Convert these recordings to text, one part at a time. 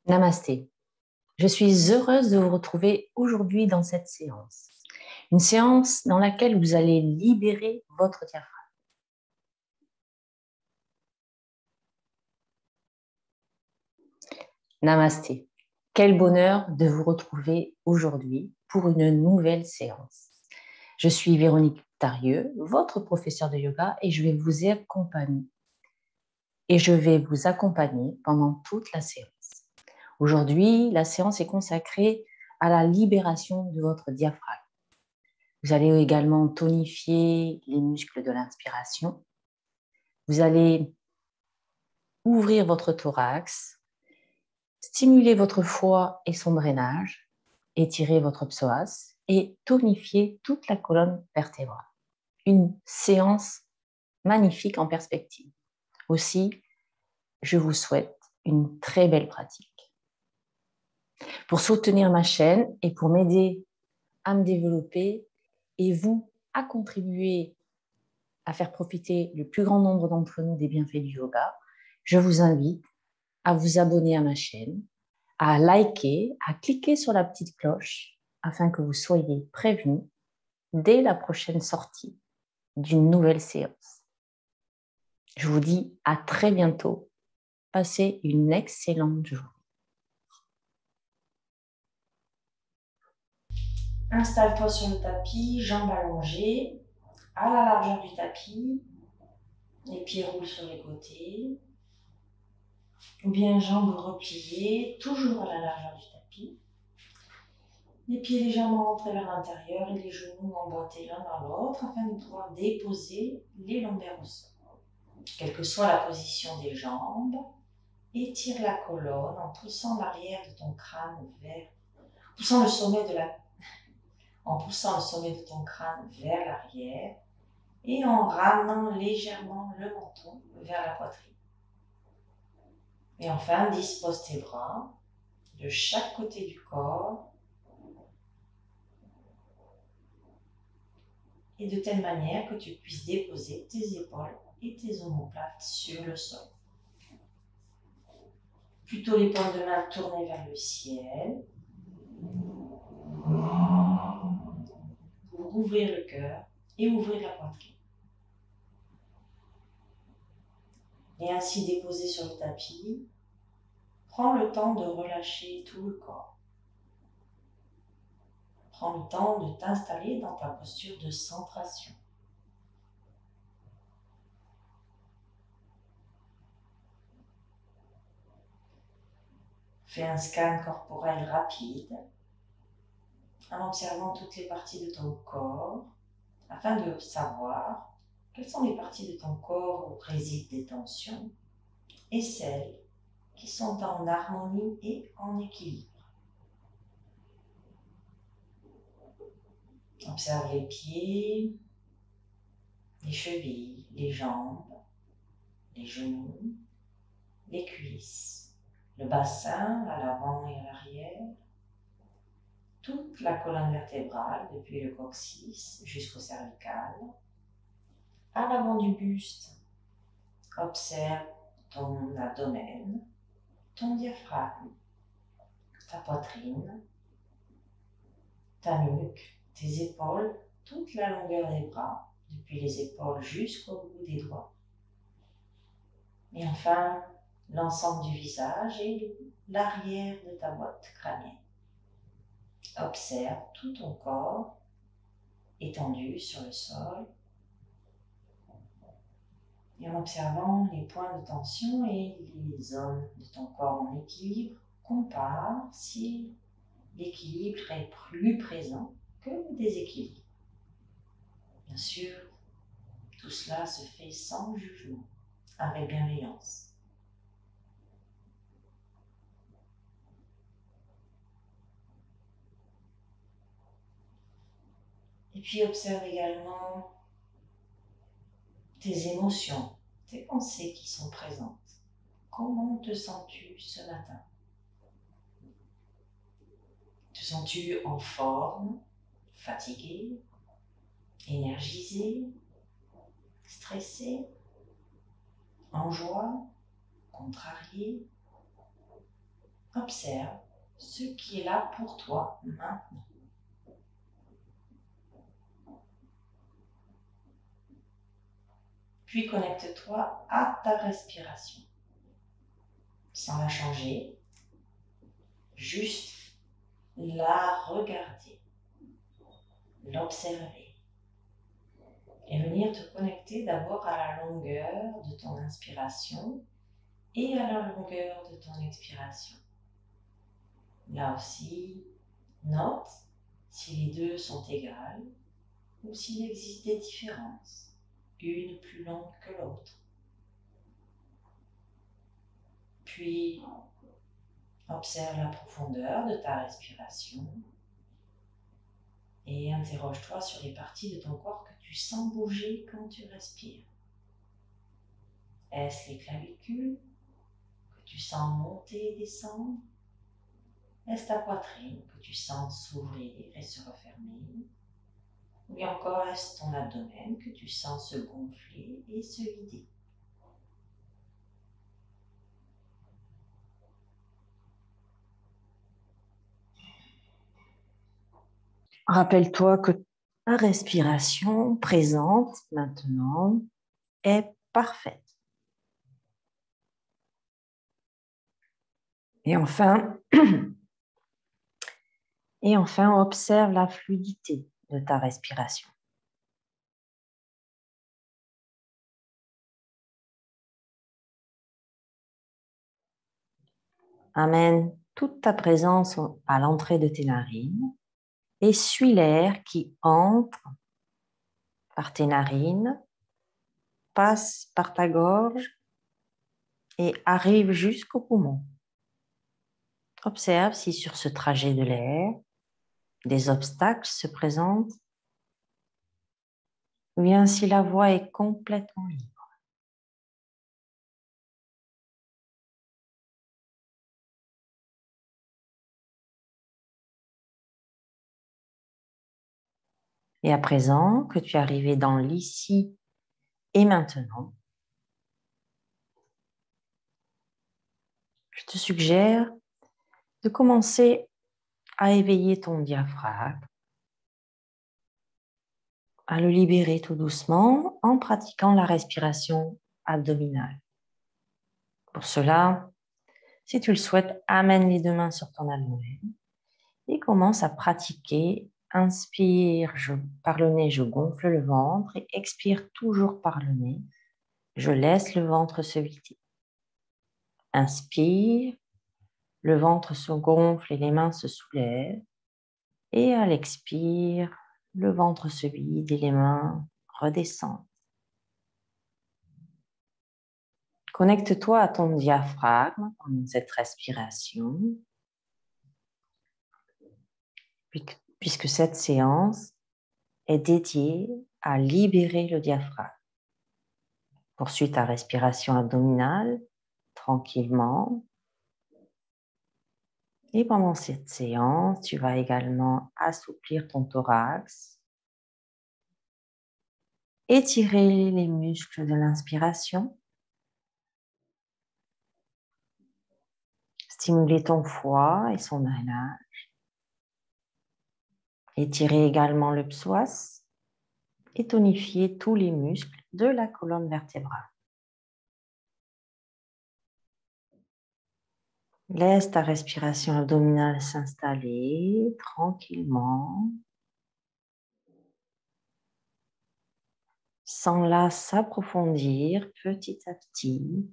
Namasté. Je suis heureuse de vous retrouver aujourd'hui dans cette séance. Une séance dans laquelle vous allez libérer votre diaphragme. Namasté. Quel bonheur de vous retrouver aujourd'hui pour une nouvelle séance. Je suis Véronique Tarieux, votre professeure de yoga, et je vais vous accompagner. Pendant toute la séance. Aujourd'hui, la séance est consacrée à la libération de votre diaphragme. Vous allez également tonifier les muscles de l'inspiration. Vous allez ouvrir votre thorax, stimuler votre foie et son drainage, étirer votre psoas et tonifier toute la colonne vertébrale. Une séance magnifique en perspective. Aussi, je vous souhaite une très belle pratique. Pour soutenir ma chaîne et pour m'aider à me développer et vous à contribuer à faire profiter le plus grand nombre d'entre nous des bienfaits du yoga, je vous invite à vous abonner à ma chaîne, à liker, à cliquer sur la petite cloche afin que vous soyez prévenus dès la prochaine sortie d'une nouvelle séance. Je vous dis à très bientôt. Passez une excellente journée. Installe-toi sur le tapis, jambes allongées, à la largeur du tapis. Les pieds roulent sur les côtés. Ou bien jambes repliées, toujours à la largeur du tapis. Les pieds légèrement rentrés vers l'intérieur et les genoux emboîtés l'un dans l'autre afin de pouvoir déposer les lombaires au sol. Quelle que soit la position des jambes, étire la colonne en poussant l'arrière de ton crâne en poussant le sommet de ton crâne vers l'arrière et en ramenant légèrement le menton vers la poitrine. Et enfin, dispose tes bras de chaque côté du corps et de telle manière que tu puisses déposer tes épaules et tes omoplates sur le sol. Plutôt les paumes de main tournées vers le ciel. Pour ouvrir le cœur et ouvrir la poitrine. Et ainsi déposé sur le tapis, prends le temps de relâcher tout le corps. Prends le temps de t'installer dans ta posture de centration. Fais un scan corporel rapide en observant toutes les parties de ton corps afin de savoir quelles sont les parties de ton corps où résident des tensions et celles qui sont en harmonie et en équilibre. Observe les pieds, les chevilles, les jambes, les genoux, les cuisses, le bassin à l'avant et à l'arrière, toute la colonne vertébrale depuis le coccyx jusqu'au cervical. À l'avant du buste, observe ton abdomen, ton diaphragme, ta poitrine, ta nuque, tes épaules, toute la longueur des bras, depuis les épaules jusqu'au bout des doigts. Et enfin, l'ensemble du visage et l'arrière de ta boîte crânienne. Observe tout ton corps étendu sur le sol et en observant les points de tension et les zones de ton corps en équilibre, compare si l'équilibre est plus présent que le déséquilibre. Bien sûr, tout cela se fait sans jugement, avec bienveillance. Et puis observe également tes émotions, tes pensées qui sont présentes. Comment te sens-tu ce matin? Te sens-tu en forme, fatigué, énergisé, stressé, en joie, contrarié. Observe ce qui est là pour toi maintenant. Puis connecte-toi à ta respiration, sans la changer, juste la regarder, l'observer et venir te connecter d'abord à la longueur de ton inspiration et à la longueur de ton expiration. Là aussi, note si les deux sont égales ou s'il existe des différences, une plus longue que l'autre. Puis, observe la profondeur de ta respiration et interroge-toi sur les parties de ton corps que tu sens bouger quand tu respires. Est-ce les clavicules que tu sens monter et descendre? Est-ce ta poitrine que tu sens s'ouvrir et se refermer? Ou bien encore est-ce ton abdomen que tu sens se gonfler et se vider? Rappelle-toi que ta respiration présente maintenant est parfaite. Et enfin, observe la fluidité de ta respiration. Amène toute ta présence à l'entrée de tes narines et suis l'air qui entre par tes narines, passe par ta gorge et arrive jusqu'au poumon. Observe si sur ce trajet de l'air, des obstacles se présentent ou bien si la voie est complètement libre. Et à présent que tu es arrivé dans l'ici et maintenant, je te suggère de commencer à éveiller ton diaphragme, à le libérer tout doucement en pratiquant la respiration abdominale. Pour cela, si tu le souhaites, amène les deux mains sur ton abdomen et commence à pratiquer. Inspire, par le nez, je gonfle le ventre et expire toujours par le nez. Je laisse le ventre se vider. Inspire, le ventre se gonfle et les mains se soulèvent. Et à l'expire, le ventre se vide et les mains redescendent. Connecte-toi à ton diaphragme pendant cette respiration, puisque cette séance est dédiée à libérer le diaphragme. Poursuis ta respiration abdominale tranquillement. Et pendant cette séance, tu vas également assouplir ton thorax, étirer les muscles de l'inspiration, stimuler ton foie et son drainage, étirer également le psoas et tonifier tous les muscles de la colonne vertébrale. Laisse ta respiration abdominale s'installer tranquillement. Sens-la s'approfondir petit à petit.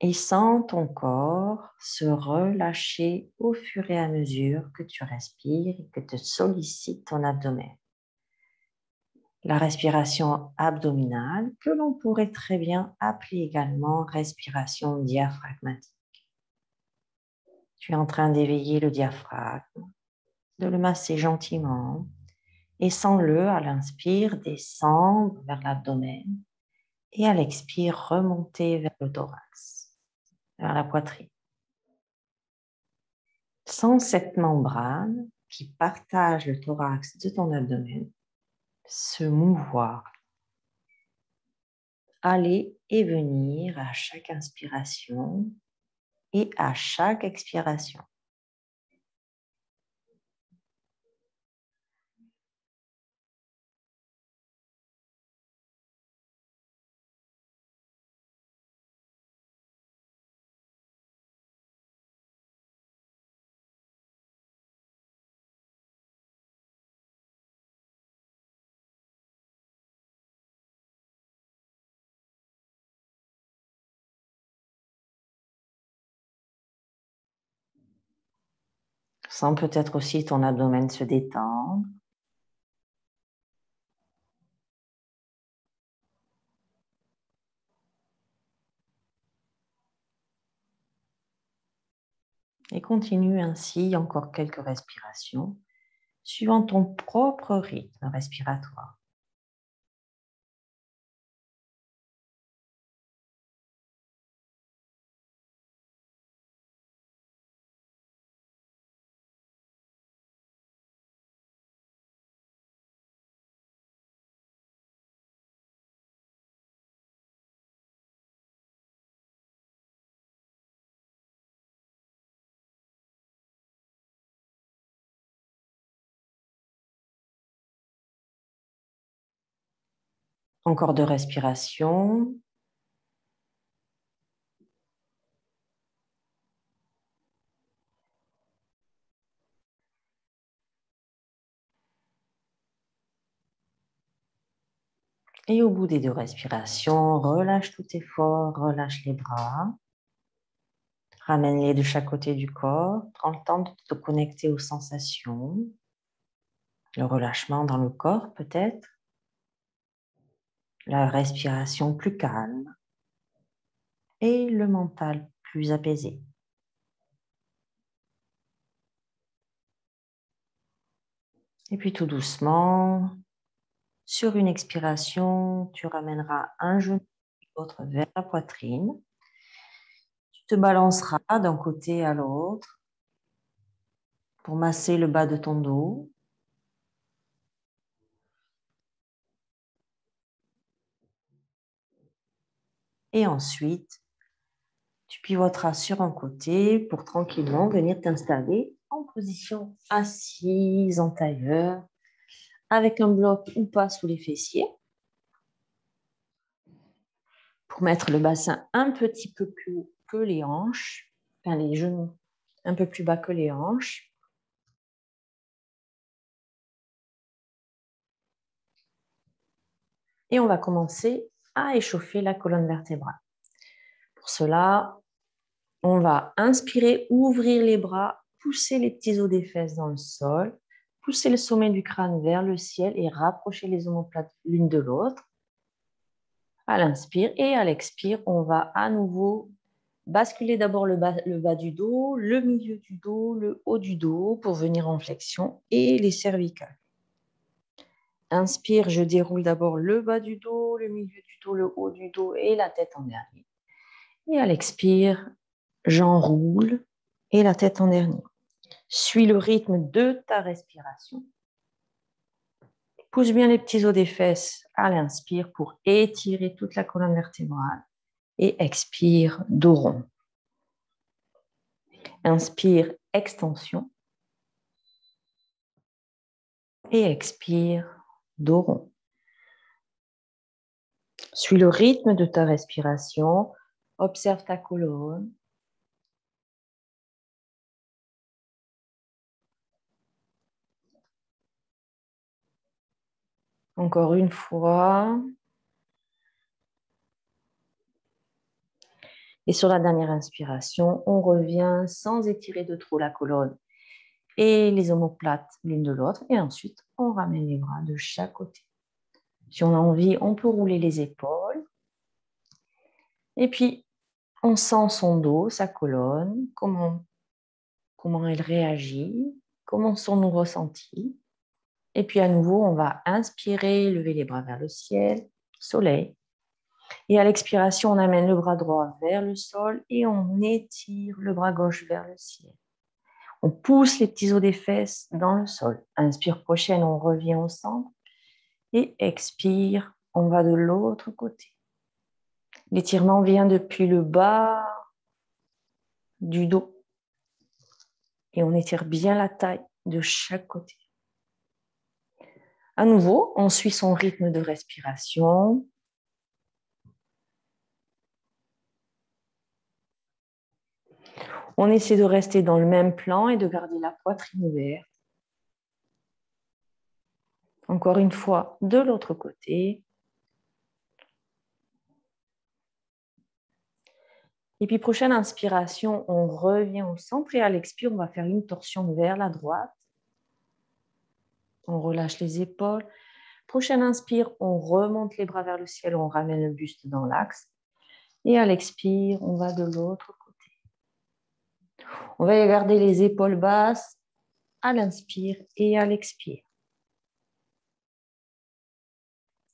Et sens ton corps se relâcher au fur et à mesure que tu respires et que te sollicite ton abdomen. La respiration abdominale, que l'on pourrait très bien appeler également respiration diaphragmatique. Tu es en train d'éveiller le diaphragme, de le masser gentiment Et sens-le à l'inspire descendre vers l'abdomen et à l'expire remonter vers le thorax, vers la poitrine. Sens cette membrane qui partage le thorax de ton abdomen se mouvoir, aller et venir à chaque inspiration et à chaque expiration. Sens peut-être aussi ton abdomen se détendre. Et continue ainsi encore quelques respirations, suivant ton propre rythme respiratoire. Encore 2 respirations. Et au bout des 2 respirations, relâche tout effort, relâche les bras. Ramène-les de chaque côté du corps. Prends le temps de te connecter aux sensations. Le relâchement dans le corps peut-être. La respiration plus calme. Et le mental plus apaisé. Et puis tout doucement, sur une expiration, tu ramèneras un genou et l'autre vers la poitrine. Tu te balanceras d'un côté à l'autre pour masser le bas de ton dos. Et ensuite, tu pivoteras sur un côté pour tranquillement venir t'installer en position assise en tailleur avec un bloc ou pas sous les fessiers pour mettre le bassin un petit peu plus haut que les hanches, enfin les genoux un peu plus bas que les hanches. Et on va commencer à échauffer la colonne vertébrale. Pour cela, on va inspirer, ouvrir les bras, pousser les petits os des fesses dans le sol, pousser le sommet du crâne vers le ciel et rapprocher les omoplates l'une de l'autre. À l'inspire et à l'expire, on va à nouveau basculer d'abord le bas du dos, le milieu du dos, le haut du dos pour venir en flexion et les cervicales. Inspire, je déroule d'abord le bas du dos, le milieu du dos, le haut du dos et la tête en dernier. Et à l'expire, j'enroule et la tête en dernier. Suis le rythme de ta respiration. Pousse bien les petits os des fesses à l'inspire pour étirer toute la colonne vertébrale. Et expire, dos rond. Inspire, extension. Et expire, dos rond. Suis le rythme de ta respiration. Observe ta colonne. Encore une fois. Et sur la dernière inspiration, on revient sans étirer de trop la colonne et les omoplates l'une de l'autre. Et ensuite, on ramène les bras de chaque côté. Si on a envie, on peut rouler les épaules. Et puis, on sent son dos, sa colonne, comment elle réagit, comment sont nos ressentis. Et puis à nouveau, on va inspirer, lever les bras vers le ciel, soleil. Et à l'expiration, on amène le bras droit vers le sol et on étire le bras gauche vers le ciel. On pousse les petits os des fesses dans le sol. Inspire prochaine, on revient au centre. Et expire, on va de l'autre côté. L'étirement vient depuis le bas du dos. Et on étire bien la taille de chaque côté. À nouveau, on suit son rythme de respiration. On essaie de rester dans le même plan et de garder la poitrine ouverte. Encore une fois, de l'autre côté. Et puis, prochaine inspiration, on revient au centre et à l'expire, on va faire une torsion vers la droite. On relâche les épaules. Prochaine inspire, on remonte les bras vers le ciel, on ramène le buste dans l'axe. Et à l'expire, on va de l'autre côté. On va garder les épaules basses à l'inspire et à l'expire.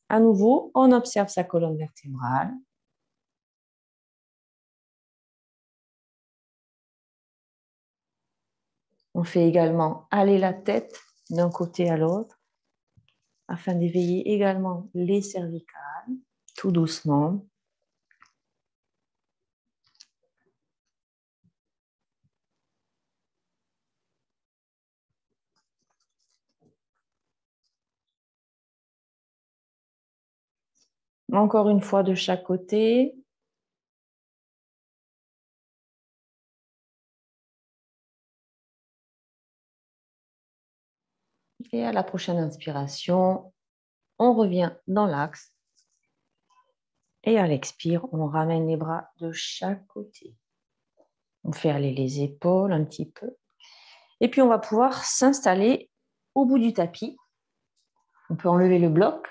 À nouveau, on observe sa colonne vertébrale. On fait également aller la tête d'un côté à l'autre afin d'éveiller également les cervicales, tout doucement. Encore une fois de chaque côté. Et à la prochaine inspiration, on revient dans l'axe. Et à l'expire, on ramène les bras de chaque côté. On fait aller les épaules un petit peu. Et puis, on va pouvoir s'installer au bout du tapis. On peut enlever le bloc.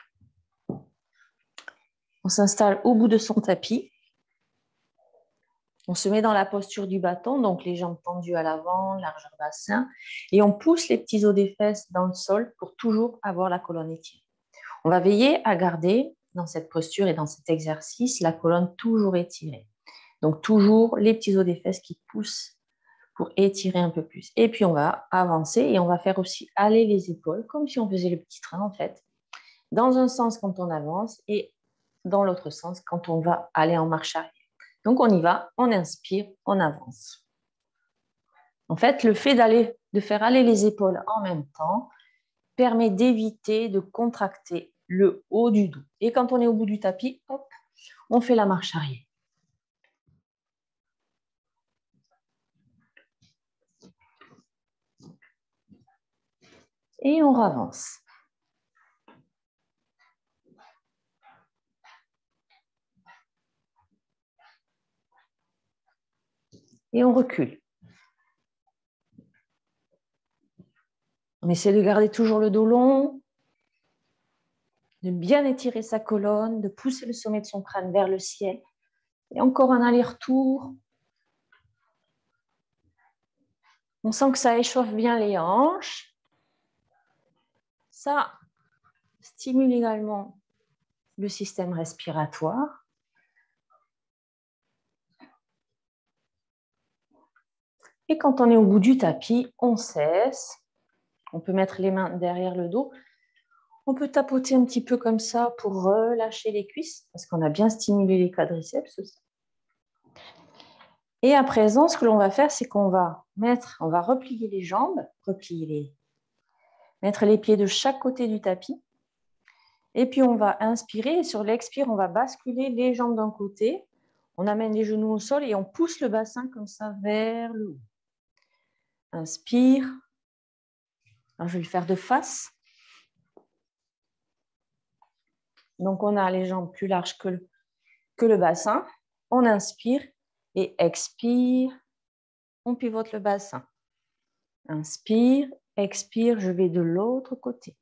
On s'installe au bout de son tapis. On se met dans la posture du bâton, donc les jambes tendues à l'avant, largeur bassin. Et on pousse les petits os des fesses dans le sol pour toujours avoir la colonne étirée. On va veiller à garder dans cette posture et dans cet exercice la colonne toujours étirée. Donc, toujours les petits os des fesses qui poussent pour étirer un peu plus. Et puis, on va avancer et on va faire aussi aller les épaules, comme si on faisait le petit train, en fait, dans un sens quand on avance et dans l'autre sens quand on va aller en marche arrière. Donc, on y va, on inspire, on avance. En fait, le fait de faire aller les épaules en même temps permet d'éviter de contracter le haut du dos. Et quand on est au bout du tapis, hop, on fait la marche arrière. Et on avance. Et on recule. On essaie de garder toujours le dos long, de bien étirer sa colonne, de pousser le sommet de son crâne vers le ciel. Et encore un aller-retour. On sent que ça échauffe bien les hanches. Ça stimule également le système respiratoire. Et quand on est au bout du tapis, on cesse. On peut mettre les mains derrière le dos. On peut tapoter un petit peu comme ça pour relâcher les cuisses parce qu'on a bien stimulé les quadriceps aussi. Et à présent, ce que l'on va faire, c'est qu'on va replier les jambes, mettre les pieds de chaque côté du tapis. Et puis, on va inspirer. Et sur l'expire, on va basculer les jambes d'un côté. On amène les genoux au sol et on pousse le bassin comme ça vers le haut. Inspire. Alors, je vais le faire de face. Donc, on a les jambes plus larges que le bassin. On inspire et expire. On pivote le bassin. Inspire, expire, je vais de l'autre côté.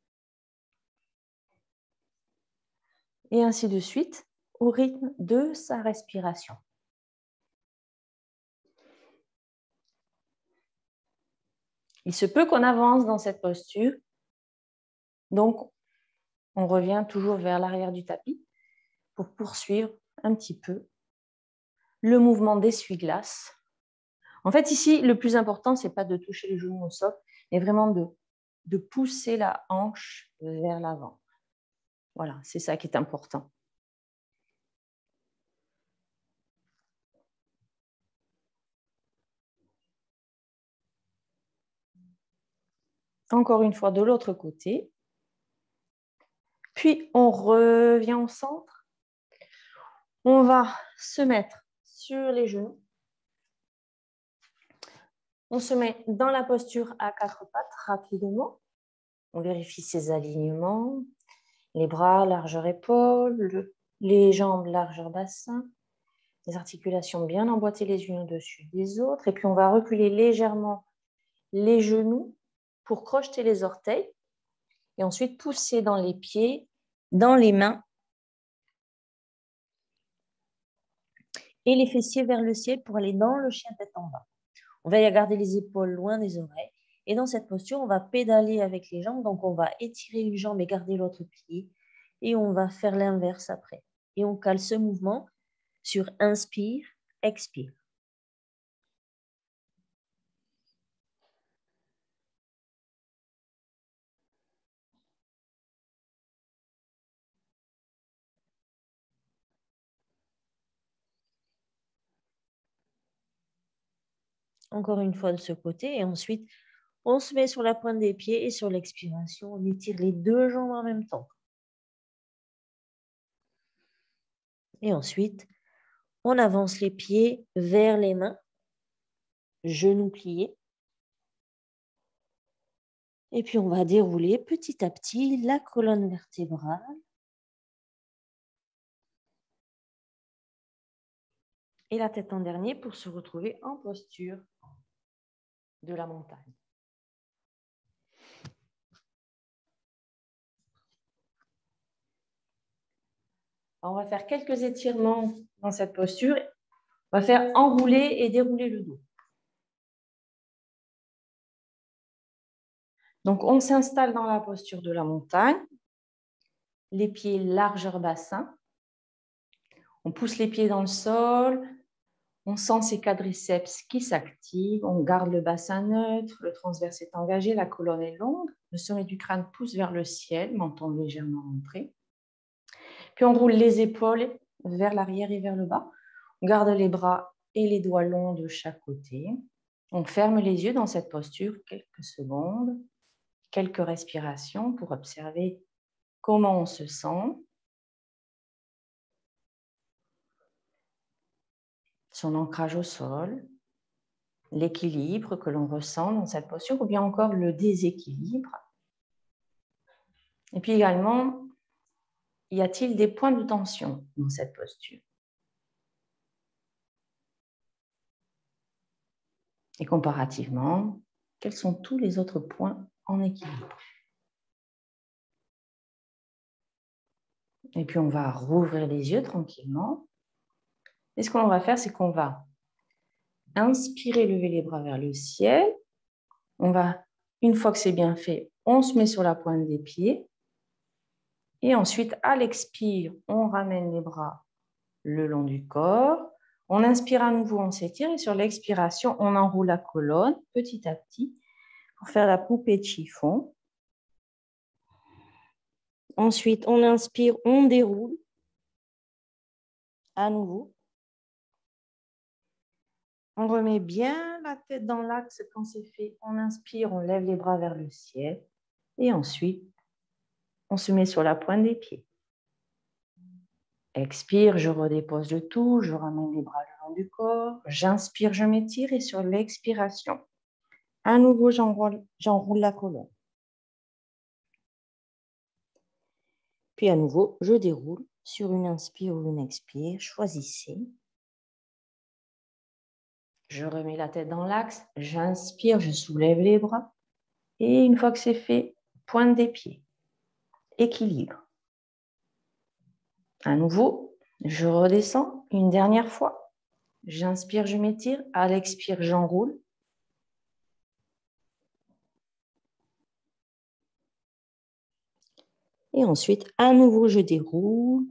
Et ainsi de suite, au rythme de sa respiration. Il se peut qu'on avance dans cette posture Donc, on revient toujours vers l'arrière du tapis pour poursuivre un petit peu le mouvement d'essuie-glace. En fait, ici, le plus important, ce n'est pas de toucher les genoux au sol, mais vraiment de pousser la hanche vers l'avant. Voilà, c'est ça qui est important. Encore une fois, de l'autre côté. Puis, on revient au centre. On va se mettre sur les genoux. On se met dans la posture à quatre pattes rapidement. On vérifie ses alignements. Les bras, largeur épaule, les jambes, largeur bassin. Les articulations bien emboîtées les unes au-dessus des autres. Et puis, on va reculer légèrement les genoux pour crocheter les orteils. Et ensuite, pousser dans les pieds, dans les mains. Et les fessiers vers le ciel pour aller dans le chien tête en bas. On va y garder les épaules loin des oreilles. Et dans cette posture, on va pédaler avec les jambes. Donc, on va étirer une jambe et garder l'autre pied. Et on va faire l'inverse après. Et on cale ce mouvement sur inspire, expire. Encore une fois de ce côté. Et ensuite, on se met sur la pointe des pieds et sur l'expiration, on étire les deux jambes en même temps. Et ensuite, on avance les pieds vers les mains, genoux pliés. Et puis, on va dérouler petit à petit la colonne vertébrale. Et la tête en dernier pour se retrouver en posture de la montagne. On va faire quelques étirements dans cette posture. On va faire enrouler et dérouler le dos. Donc, on s'installe dans la posture de la montagne. Les pieds largeur bassin. On pousse les pieds dans le sol. On sent ses quadriceps qui s'activent. On garde le bassin neutre. Le transverse est engagé. La colonne est longue. Le sommet du crâne pousse vers le ciel. Menton légèrement rentré. Puis on roule les épaules vers l'arrière et vers le bas. On garde les bras et les doigts longs de chaque côté. On ferme les yeux dans cette posture quelques secondes, quelques respirations pour observer comment on se sent. Son ancrage au sol, l'équilibre que l'on ressent dans cette posture ou bien encore le déséquilibre. Et puis également, y a-t-il des points de tension dans cette posture? Et comparativement, quels sont tous les autres points en équilibre? Et puis, on va rouvrir les yeux tranquillement. Et ce qu'on va faire, c'est qu'on va inspirer, lever les bras vers le ciel. On va, une fois que c'est bien fait, on se met sur la pointe des pieds. Et ensuite, à l'expire, on ramène les bras le long du corps. On inspire à nouveau, on s'étire. Et sur l'expiration, on enroule la colonne petit à petit pour faire la poupée de chiffon. Ensuite, on inspire, on déroule. À nouveau. On remet bien la tête dans l'axe quand c'est fait. On inspire, on lève les bras vers le ciel. Et ensuite, on se met sur la pointe des pieds. Expire, je redépose le tout. Je ramène les bras le long du corps. J'inspire, je m'étire. Et sur l'expiration, à nouveau, j'enroule la colonne. Puis à nouveau, je déroule sur une inspire ou une expire. Choisissez. Je remets la tête dans l'axe. J'inspire, je soulève les bras. Et une fois que c'est fait, pointe des pieds. Équilibre. À nouveau, je redescends une dernière fois. J'inspire, je m'étire. À l'expire, j'enroule. Et ensuite, à nouveau, je déroule.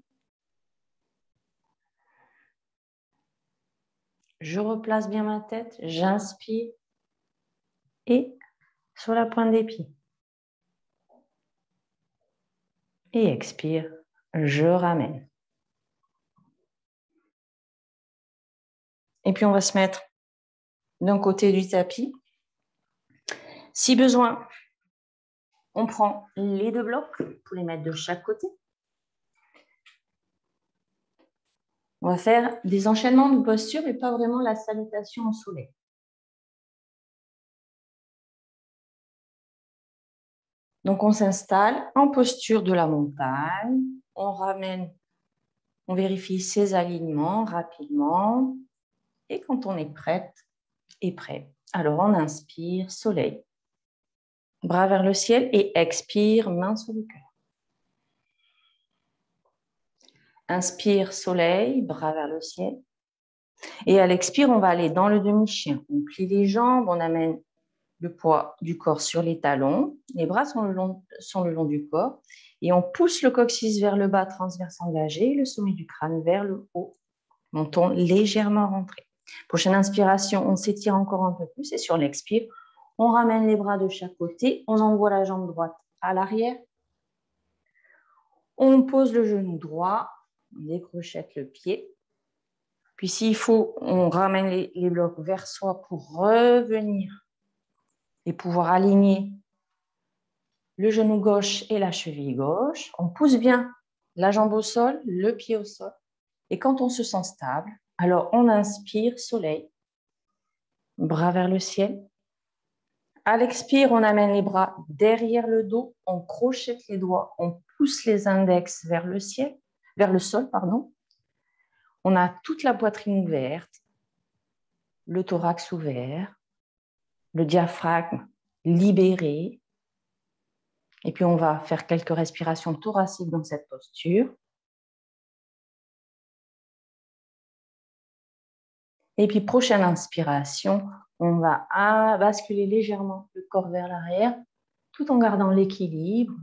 Je replace bien ma tête, j'inspire et sur la pointe des pieds. Et expire, je ramène. Et puis, on va se mettre d'un côté du tapis. Si besoin, on prend les deux blocs pour les mettre de chaque côté. On va faire des enchaînements de postures, mais pas vraiment la salutation au soleil. Donc, on s'installe en posture de la montagne. On ramène, on vérifie ses alignements rapidement. Et quand on est prête et prêt, alors on inspire, soleil. Bras vers le ciel et expire, main sur le cœur. Inspire, soleil, bras vers le ciel. Et à l'expire, on va aller dans le demi-chien. On plie les jambes, on amène le poids du corps sur les talons. Les bras sont le long du corps. Et on pousse le coccyx vers le bas, transverse engagé, le sommet du crâne vers le haut. Menton légèrement rentré. Prochaine inspiration, on s'étire encore un peu plus. Et sur l'expire, on ramène les bras de chaque côté. On envoie la jambe droite à l'arrière. On pose le genou droit. On décrochette le pied. Puis s'il faut, on ramène les blocs vers soi pour revenir et pouvoir aligner le genou gauche et la cheville gauche. On pousse bien la jambe au sol, le pied au sol. Et quand on se sent stable, alors on inspire, soleil, bras vers le ciel. À l'expire, on amène les bras derrière le dos, on crochette les doigts, on pousse les index vers le ciel, vers le sol, pardon. On a toute la poitrine ouverte, le thorax ouvert, le diaphragme libéré. Et puis, on va faire quelques respirations thoraciques dans cette posture. Et puis, prochaine inspiration, on va basculer légèrement le corps vers l'arrière, tout en gardant l'équilibre.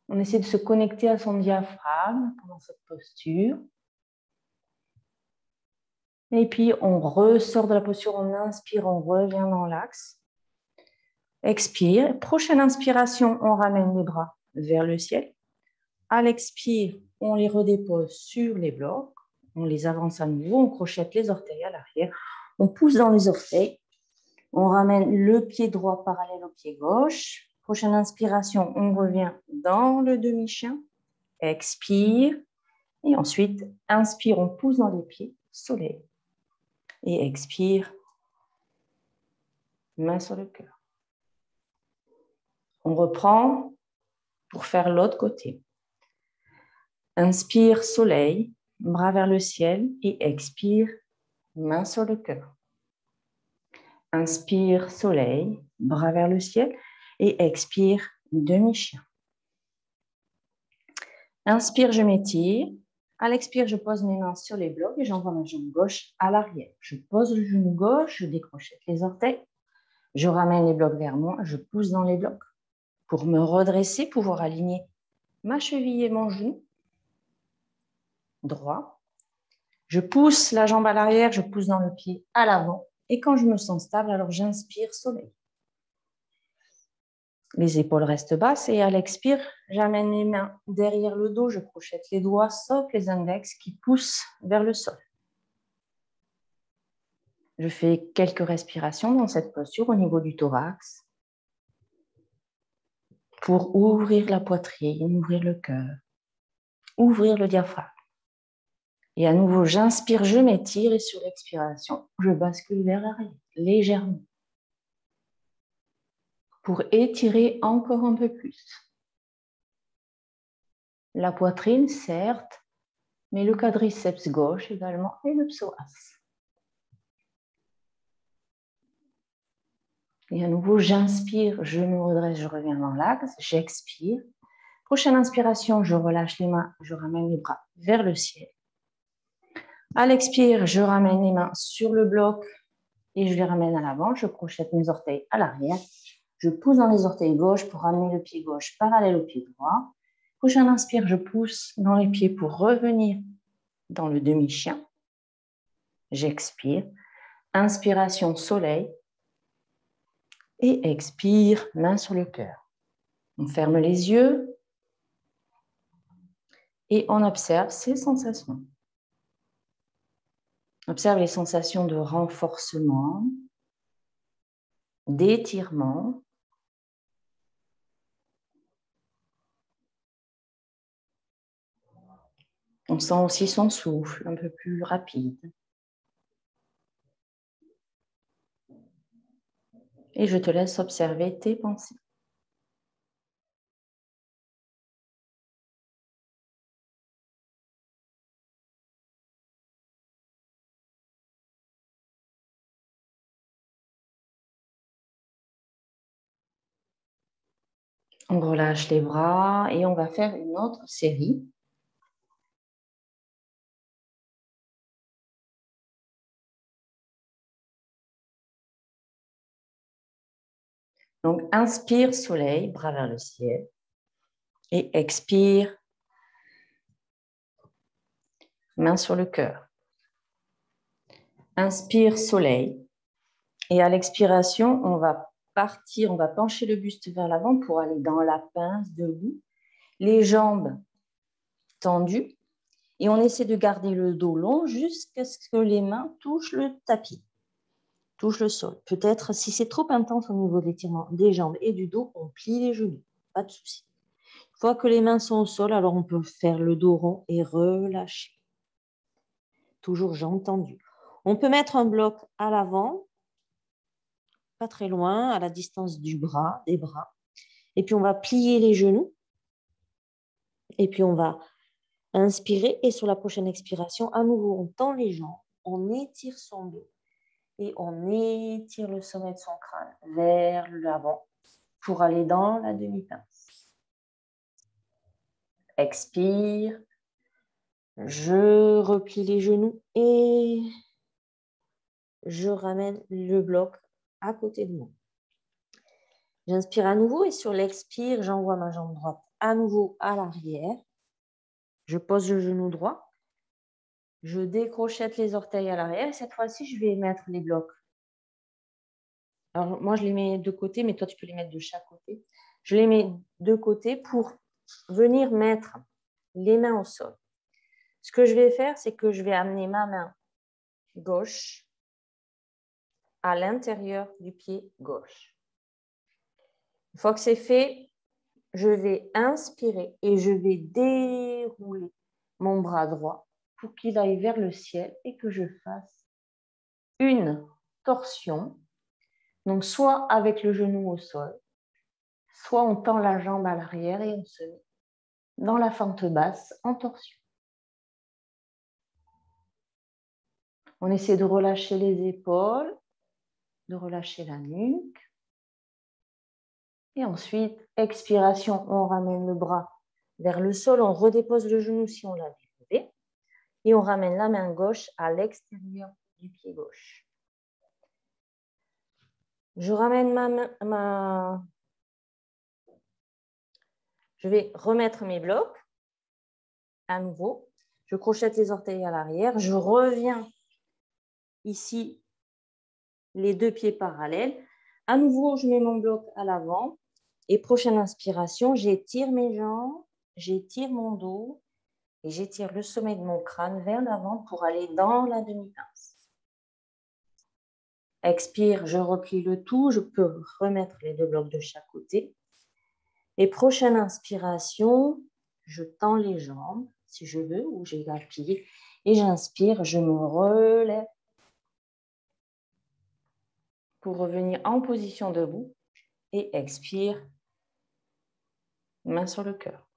On essaie de se connecter à son diaphragme pendant cette posture. Et puis, on ressort de la posture, on inspire, on revient dans l'axe. Expire. Prochaine inspiration, on ramène les bras vers le ciel. À l'expire, on les redépose sur les blocs. On les avance à nouveau, on crochette les orteils à l'arrière. On pousse dans les orteils. On ramène le pied droit parallèle au pied gauche. Prochaine inspiration, on revient dans le demi-chien. Expire. Et ensuite, inspire, on pousse dans les pieds, soleil. Et expire, main sur le cœur. On reprend pour faire l'autre côté. Inspire, soleil, bras vers le ciel et expire, main sur le cœur. Inspire, soleil, bras vers le ciel et expire, demi-chien. Inspire, je m'étire. À l'expire, je pose mes mains sur les blocs et j'envoie ma jambe gauche à l'arrière. Je pose le genou gauche, je décrochette les orteils. Je ramène les blocs vers moi, je pousse dans les blocs pour me redresser, pouvoir aligner ma cheville et mon genou droit. Je pousse la jambe à l'arrière, je pousse dans le pied à l'avant. Et quand je me sens stable, alors j'inspire, soleil. Les épaules restent basses et à l'expire, j'amène les mains derrière le dos, je crochette les doigts, sauf les index qui poussent vers le sol. Je fais quelques respirations dans cette posture au niveau du thorax pour ouvrir la poitrine, ouvrir le cœur, ouvrir le diaphragme. Et à nouveau, j'inspire, je m'étire et sur l'expiration, je bascule vers l'arrière, légèrement. Pour étirer encore un peu plus. La poitrine, certes, mais le quadriceps gauche également et le psoas. Et à nouveau, j'inspire, je me redresse, je reviens dans l'axe, j'expire. Prochaine inspiration, je relâche les mains, je ramène les bras vers le ciel. À l'expire, je ramène les mains sur le bloc et je les ramène à l'avant. Je crochette mes orteils à l'arrière. Je pousse dans les orteils gauche pour ramener le pied gauche parallèle au pied droit. Prochain inspire, je pousse dans les pieds pour revenir dans le demi-chien. J'expire. Inspiration soleil. Et expire, main sur le cœur. On ferme les yeux et on observe ces sensations. Observe les sensations de renforcement, d'étirement. On sent aussi son souffle un peu plus rapide. Et je te laisse observer tes pensées. On relâche les bras et on va faire une autre série. Donc, inspire soleil, bras vers le ciel. Et expire, main sur le cœur. Inspire soleil. Et à l'expiration, on va partir, on va pencher le buste vers l'avant pour aller dans la pince debout. Les jambes tendues. Et on essaie de garder le dos long jusqu'à ce que les mains touchent le tapis, touchent le sol. Peut-être, si c'est trop intense au niveau de l'étirement des jambes et du dos, on plie les genoux. Pas de souci. Une fois que les mains sont au sol, alors on peut faire le dos rond et relâcher. Toujours jambes tendues. On peut mettre un bloc à l'avant, pas très loin, à la distance du bras, des bras. Et puis on va plier les genoux. Et puis on va inspirer. Et sur la prochaine expiration, à nouveau, on tend les jambes, on étire son dos. Et on étire le sommet de son crâne vers l'avant pour aller dans la demi-pince. Expire. Je replie les genoux et je ramène le bloc à côté de moi. J'inspire à nouveau et sur l'expire, j'envoie ma jambe droite à nouveau à l'arrière. Je pose le genou droit. Je décrochette les orteils à l'arrière et cette fois-ci, je vais mettre les blocs. Alors, moi, je les mets de côté, mais toi, tu peux les mettre de chaque côté. Je les mets de côté pour venir mettre les mains au sol. Ce que je vais faire, c'est que je vais amener ma main gauche à l'intérieur du pied gauche. Une fois que c'est fait, je vais inspirer et je vais dérouler mon bras droit pour qu'il aille vers le ciel et que je fasse une torsion. Donc, soit avec le genou au sol, soit on tend la jambe à l'arrière et on se met dans la fente basse en torsion. On essaie de relâcher les épaules, de relâcher la nuque. Et ensuite, expiration, on ramène le bras vers le sol, on redépose le genou si on l'a délevé et on ramène la main gauche à l'extérieur du pied gauche. Je ramène Je vais remettre mes blocs à nouveau. Je crochette les orteils à l'arrière. Je reviens ici, les deux pieds parallèles. À nouveau, je mets mon bloc à l'avant. Et prochaine inspiration, j'étire mes jambes, j'étire mon dos et j'étire le sommet de mon crâne vers l'avant pour aller dans la demi-pince. Expire, je replie le tout. Je peux remettre les deux blocs de chaque côté. Et prochaine inspiration, je tends les jambes si je veux ou j'ai la plier. Et j'inspire, je me relève pour revenir en position debout. Et expire, main sur le cœur.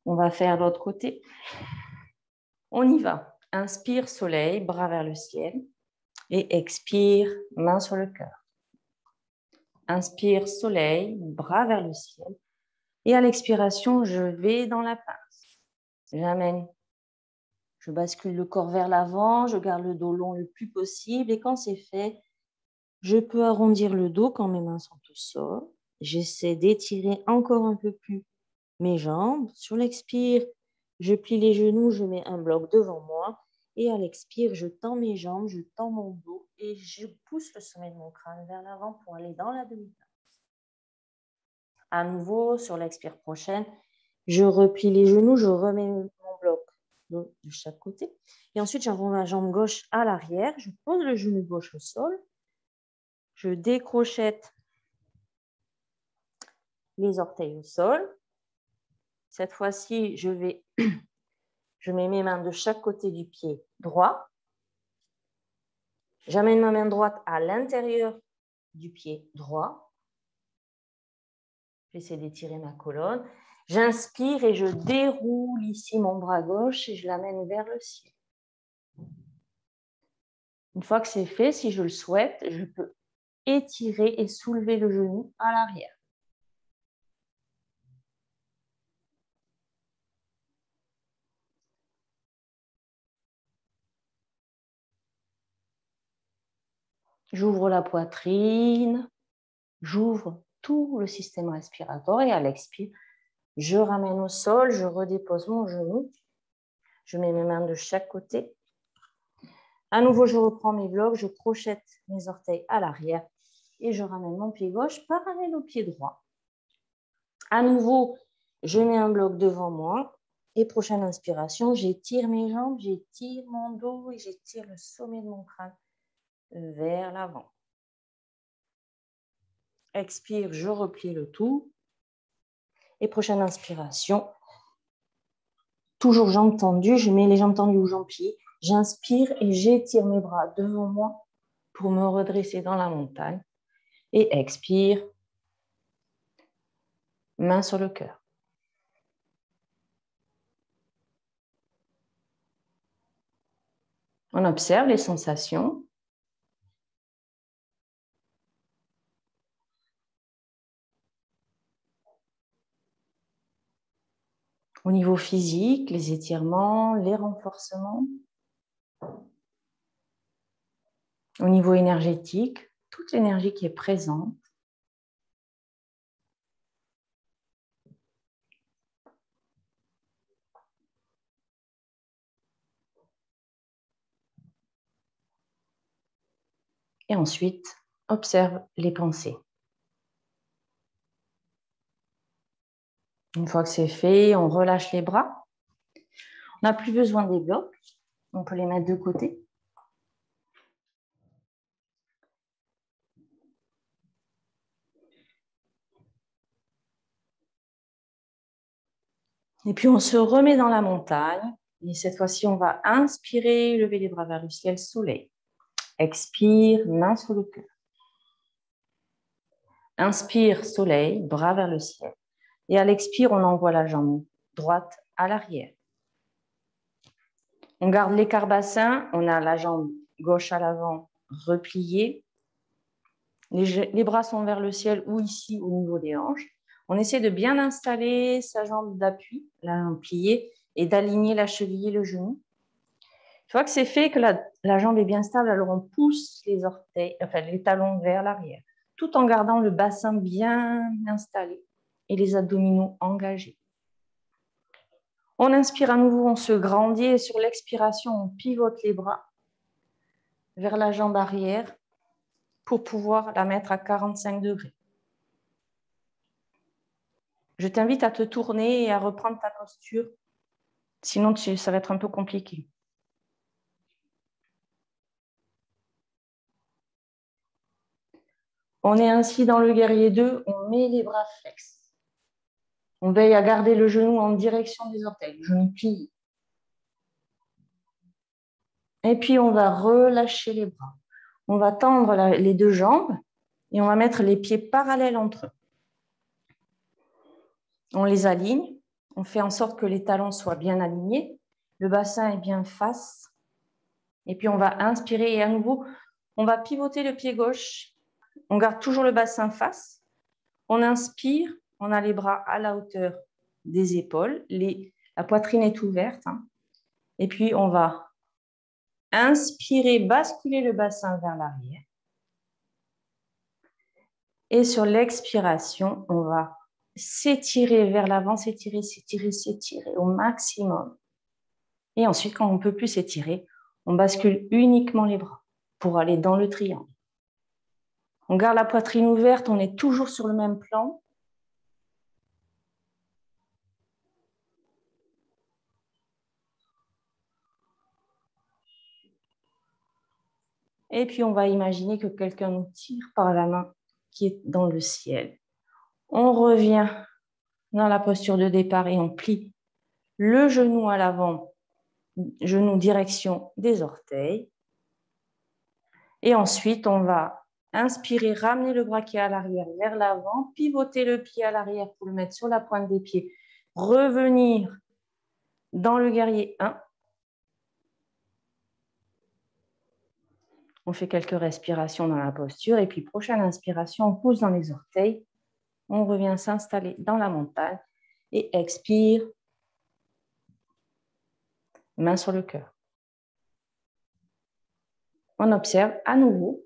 On va faire l'autre côté. On y va. Inspire, soleil, bras vers le ciel. Et expire, main sur le cœur. Inspire, soleil, bras vers le ciel. Et à l'expiration, je vais dans la pince. J'amène. Je bascule le corps vers l'avant, je garde le dos long le plus possible et quand c'est fait, je peux arrondir le dos quand mes mains sont au sol. J'essaie d'étirer encore un peu plus mes jambes. Sur l'expire, je plie les genoux, je mets un bloc devant moi. Et à l'expire, je tends mes jambes, je tends mon dos et je pousse le sommet de mon crâne vers l'avant pour aller dans la demi-teinte. À nouveau, sur l'expire prochaine, je replie les genoux, je remets mon bloc de chaque côté. Et ensuite, j'envoie ma jambe gauche à l'arrière. Je pose le genou gauche au sol. Je décrochette les orteils au sol. Cette fois-ci, je mets mes mains de chaque côté du pied droit. J'amène ma main droite à l'intérieur du pied droit. J'essaie d'étirer ma colonne. J'inspire et je déroule ici mon bras gauche et je l'amène vers le ciel. Une fois que c'est fait, si je le souhaite, je peux étirer et soulever le genou à l'arrière. J'ouvre la poitrine, j'ouvre tout le système respiratoire et à l'expire, je ramène au sol, je redépose mon genou, je mets mes mains de chaque côté. À nouveau, je reprends mes blocs, je crochette mes orteils à l'arrière et je ramène mon pied gauche parallèle au pied droit. À nouveau, je mets un bloc devant moi et prochaine inspiration, j'étire mes jambes, j'étire mon dos et j'étire le sommet de mon crâne vers l'avant. Expire, je replie le tout. Et prochaine inspiration, toujours jambes tendues, je mets les jambes tendues ou jambes pliées. J'inspire et j'étire mes bras devant moi pour me redresser dans la montagne. Et expire, main sur le cœur. On observe les sensations. Au niveau physique, les étirements, les renforcements. Au niveau énergétique, toute l'énergie qui est présente. Et ensuite, observe les pensées. Une fois que c'est fait, on relâche les bras. On n'a plus besoin des blocs. On peut les mettre de côté. Et puis, on se remet dans la montagne. Et cette fois-ci, on va inspirer, lever les bras vers le ciel, soleil. Expire, main sur le cœur. Inspire, soleil, bras vers le ciel. Et à l'expire, on envoie la jambe droite à l'arrière. On garde l'écart bassin. On a la jambe gauche à l'avant, repliée. Les bras sont vers le ciel ou ici au niveau des hanches. On essaie de bien installer sa jambe d'appui, la jambe pliée, et d'aligner la cheville et le genou. Une fois que c'est fait, que la jambe est bien stable, alors on pousse les orteils, enfin les talons vers l'arrière, tout en gardant le bassin bien installé et les abdominaux engagés. On inspire à nouveau, on se grandit et sur l'expiration, on pivote les bras vers la jambe arrière pour pouvoir la mettre à 45 degrés. Je t'invite à te tourner et à reprendre ta posture, sinon ça va être un peu compliqué. On est ainsi dans le guerrier 2, on met les bras flex. On veille à garder le genou en direction des orteils, le genou plié. Et puis, on va relâcher les bras. On va tendre les deux jambes et on va mettre les pieds parallèles entre eux. On les aligne. On fait en sorte que les talons soient bien alignés. Le bassin est bien face. Et puis, on va inspirer et à nouveau, on va pivoter le pied gauche. On garde toujours le bassin face. On inspire. On a les bras à la hauteur des épaules. La poitrine est ouverte. Et puis, on va inspirer, basculer le bassin vers l'arrière. Et sur l'expiration, on va s'étirer vers l'avant, s'étirer, s'étirer, s'étirer au maximum. Et ensuite, quand on ne peut plus s'étirer, on bascule uniquement les bras pour aller dans le triangle. On garde la poitrine ouverte, on est toujours sur le même plan. Et puis, on va imaginer que quelqu'un nous tire par la main qui est dans le ciel. On revient dans la posture de départ et on plie le genou à l'avant, genou direction des orteils. Et ensuite, on va inspirer, ramener le bras qui est à l'arrière vers l'avant, pivoter le pied à l'arrière pour le mettre sur la pointe des pieds, revenir dans le guerrier 1. On fait quelques respirations dans la posture et puis prochaine inspiration, on pousse dans les orteils. On revient s'installer dans la montagne et expire, main sur le cœur. On observe à nouveau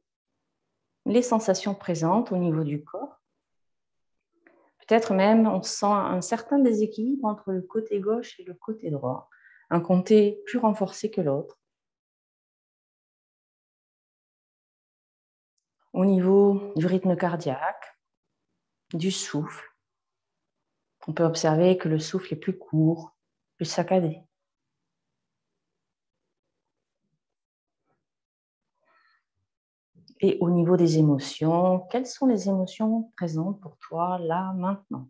les sensations présentes au niveau du corps. Peut-être même on sent un certain déséquilibre entre le côté gauche et le côté droit, un côté plus renforcé que l'autre. Au niveau du rythme cardiaque, du souffle, on peut observer que le souffle est plus court, plus saccadé. Et au niveau des émotions, quelles sont les émotions présentes pour toi là, maintenant?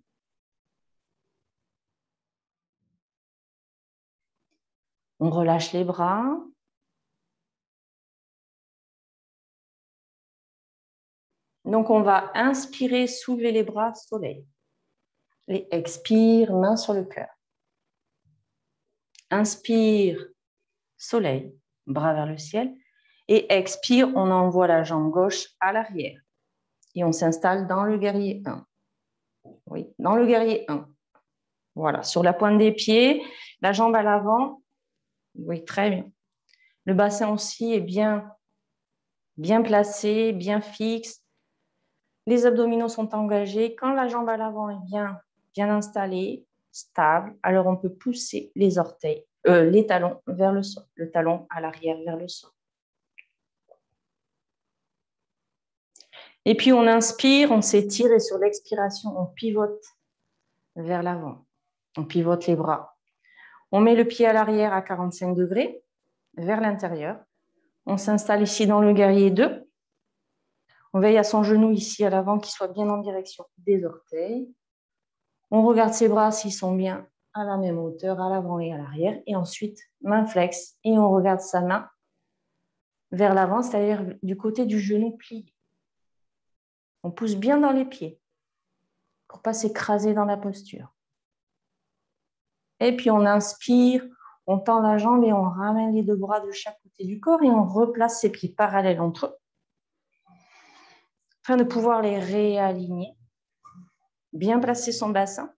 On relâche les bras. Donc, on va inspirer, soulever les bras, soleil. Et expire, main sur le cœur. Inspire, soleil, bras vers le ciel. Et expire, on envoie la jambe gauche à l'arrière. Et on s'installe dans le guerrier 1. Oui, dans le guerrier 1. Voilà, sur la pointe des pieds, la jambe à l'avant. Oui, très bien. Le bassin aussi est bien placé, bien fixe. Les abdominaux sont engagés. Quand la jambe à l'avant est bien installée, stable, alors on peut pousser les orteils, les talons vers le sol, le talon à l'arrière vers le sol. Et puis on inspire, on s'étire et sur l'expiration, on pivote vers l'avant. On pivote les bras. On met le pied à l'arrière à 45 degrés vers l'intérieur. On s'installe ici dans le guerrier 2. On veille à son genou ici à l'avant qui soit bien en direction des orteils. On regarde ses bras s'ils sont bien à la même hauteur, à l'avant et à l'arrière. Et ensuite, main flex. Et on regarde sa main vers l'avant, c'est-à-dire du côté du genou plié. On pousse bien dans les pieds pour ne pas s'écraser dans la posture. Et puis on inspire, on tend la jambe et on ramène les deux bras de chaque côté du corps et on replace ses pieds parallèles entre eux afin de pouvoir les réaligner. Bien placer son bassin.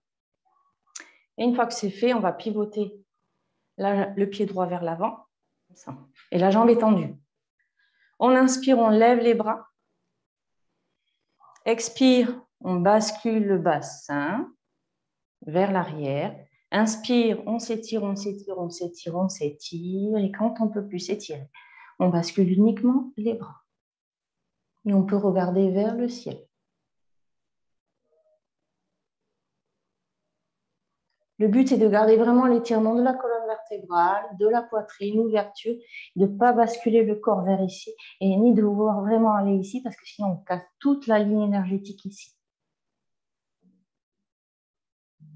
Et une fois que c'est fait, on va pivoter le pied droit vers l'avant. Et la jambe est tendue. On inspire, on lève les bras. Expire, on bascule le bassin vers l'arrière. Inspire, on s'étire, on s'étire, on s'étire, on s'étire. Et quand on ne peut plus s'étirer, on bascule uniquement les bras. Et on peut regarder vers le ciel. Le but est de garder vraiment l'étirement de la colonne vertébrale, de la poitrine, l'ouverture, de ne pas basculer le corps vers ici et ni de vouloir vraiment aller ici parce que sinon on casse toute la ligne énergétique ici.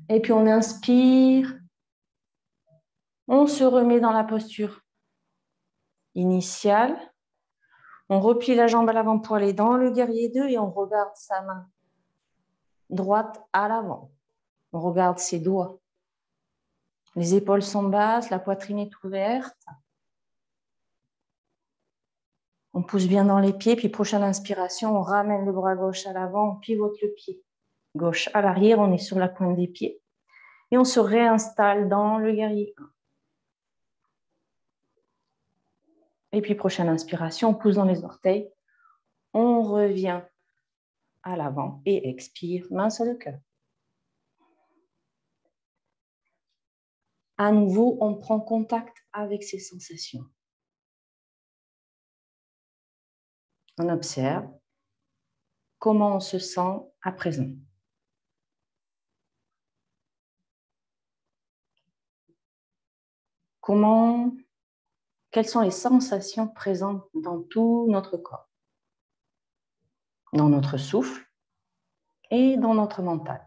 Et puis on inspire, on se remet dans la posture initiale. On replie la jambe à l'avant pour aller dans le guerrier 2 et on regarde sa main droite à l'avant. On regarde ses doigts. Les épaules sont basses, la poitrine est ouverte. On pousse bien dans les pieds, puis prochaine inspiration, on ramène le bras gauche à l'avant, on pivote le pied gauche à l'arrière, on est sur la pointe des pieds. Et on se réinstalle dans le guerrier 1. Et puis, prochaine inspiration, on pousse dans les orteils. On revient à l'avant et expire, main sur le cœur. À nouveau, on prend contact avec ces sensations. On observe comment on se sent à présent. Quelles sont les sensations présentes dans tout notre corps, dans notre souffle et dans notre mental.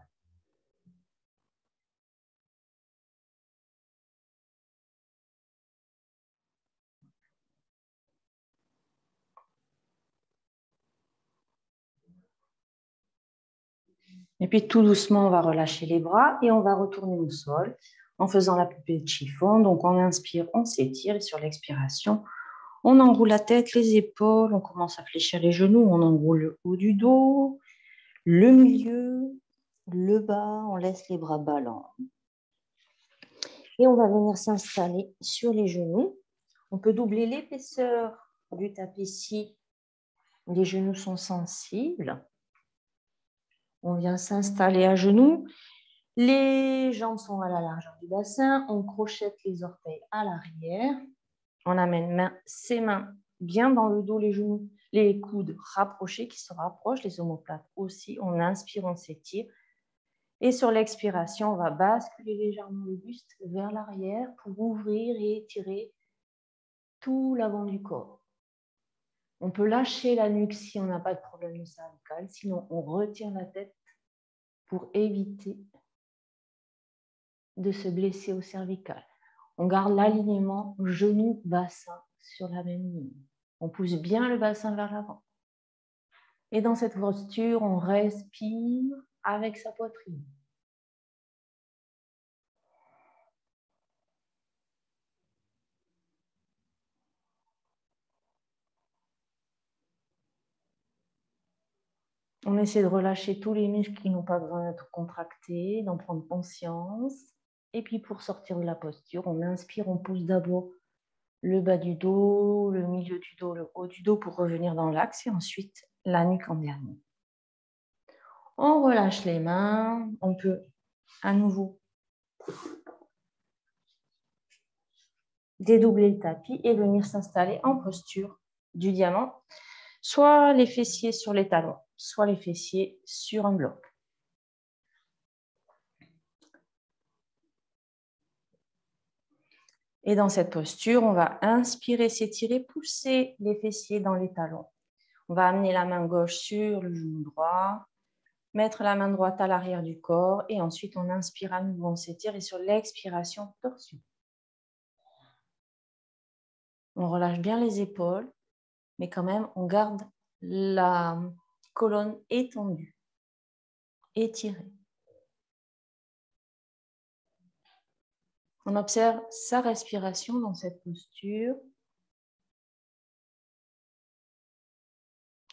Et puis tout doucement, on va relâcher les bras et on va retourner au sol en faisant la poupée de chiffon. Donc on inspire, on s'étire et sur l'expiration, on enroule la tête, les épaules, on commence à fléchir les genoux, on enroule le haut du dos, le milieu, le bas, on laisse les bras ballants. Et on va venir s'installer sur les genoux. On peut doubler l'épaisseur du tapis si les genoux sont sensibles. On vient s'installer à genoux. Les jambes sont à la largeur du bassin. On crochette les orteils à l'arrière. On amène ses mains bien dans le dos, les genoux, les coudes rapprochés qui se rapprochent, les omoplates aussi. On inspire, on s'étire. Et sur l'expiration, on va basculer légèrement le buste vers l'arrière pour ouvrir et étirer tout l'avant du corps. On peut lâcher la nuque si on n'a pas de problème cervical, sinon on retient la tête pour éviter de se blesser au cervical. On garde l'alignement genou-bassin sur la même ligne. On pousse bien le bassin vers l'avant. Et dans cette posture, on respire avec sa poitrine. On essaie de relâcher tous les muscles qui n'ont pas besoin d'être contractés, d'en prendre conscience. Et puis pour sortir de la posture, on inspire, on pousse d'abord le bas du dos, le milieu du dos, le haut du dos pour revenir dans l'axe et ensuite la nuque en dernier. On relâche les mains, on peut à nouveau dédoubler le tapis et venir s'installer en posture du diamant, soit les fessiers sur les talons, soit les fessiers sur un bloc. Et dans cette posture, on va inspirer, s'étirer, pousser les fessiers dans les talons. On va amener la main gauche sur le genou droit, mettre la main droite à l'arrière du corps et ensuite on inspire à nouveau, on s'étire et sur l'expiration, torsion. On relâche bien les épaules, mais quand même on garde la colonne étendue, étirée. On observe sa respiration dans cette posture.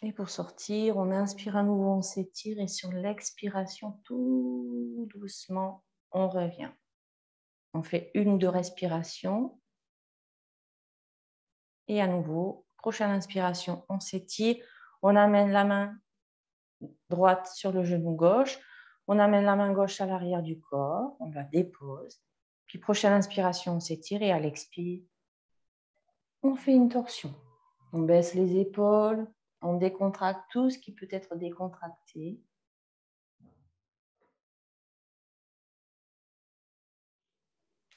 Et pour sortir, on inspire à nouveau, on s'étire et sur l'expiration, tout doucement, on revient. On fait 1 ou 2 respirations. Et à nouveau, prochaine inspiration, on s'étire. On amène la main droite sur le genou gauche. On amène la main gauche à l'arrière du corps. On la dépose. Puis prochaine inspiration, on s'étire et à l'expire, on fait une torsion. On baisse les épaules. On décontracte tout ce qui peut être décontracté.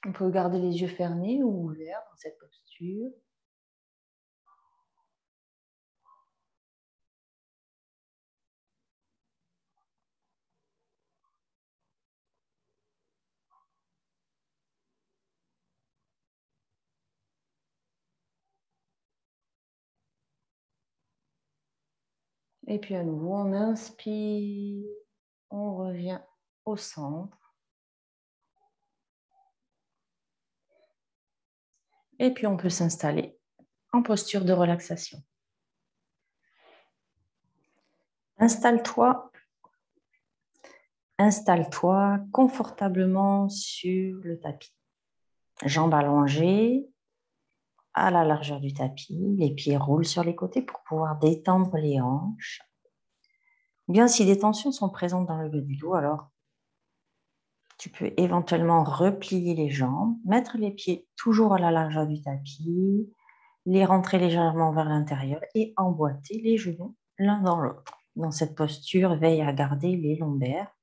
On peut garder les yeux fermés ou ouverts dans cette posture. Et puis à nouveau, on inspire, on revient au centre. Et puis on peut s'installer en posture de relaxation. Installe-toi confortablement sur le tapis. Jambes allongées, à la largeur du tapis. Les pieds roulent sur les côtés pour pouvoir détendre les hanches. Bien, si des tensions sont présentes dans le bas du dos, alors tu peux éventuellement replier les jambes, mettre les pieds toujours à la largeur du tapis, les rentrer légèrement vers l'intérieur et emboîter les genoux l'un dans l'autre. Dans cette posture, veille à garder les lombaires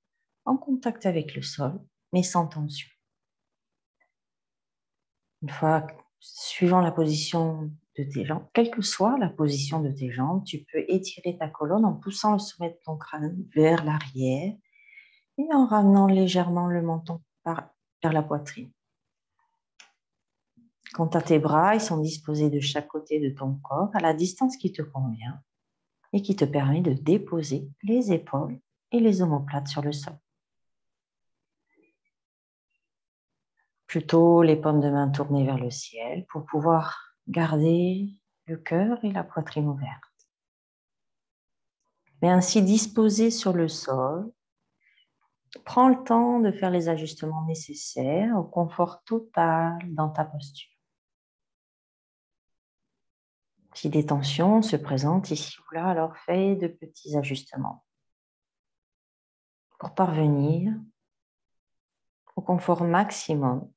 en contact avec le sol, mais sans tension. Une fois, suivant la position de tes jambes, quelle que soit la position de tes jambes, tu peux étirer ta colonne en poussant le sommet de ton crâne vers l'arrière et en ramenant légèrement le menton vers la poitrine. Quant à tes bras, ils sont disposés de chaque côté de ton corps à la distance qui te convient et qui te permet de déposer les épaules et les omoplates sur le sol. Plutôt les paumes de main tournées vers le ciel pour pouvoir garder le cœur et la poitrine ouverts. Mais ainsi disposé sur le sol, prends le temps de faire les ajustements nécessaires au confort total dans ta posture. Si des tensions se présentent ici ou là, alors fais de petits ajustements pour parvenir au confort maximum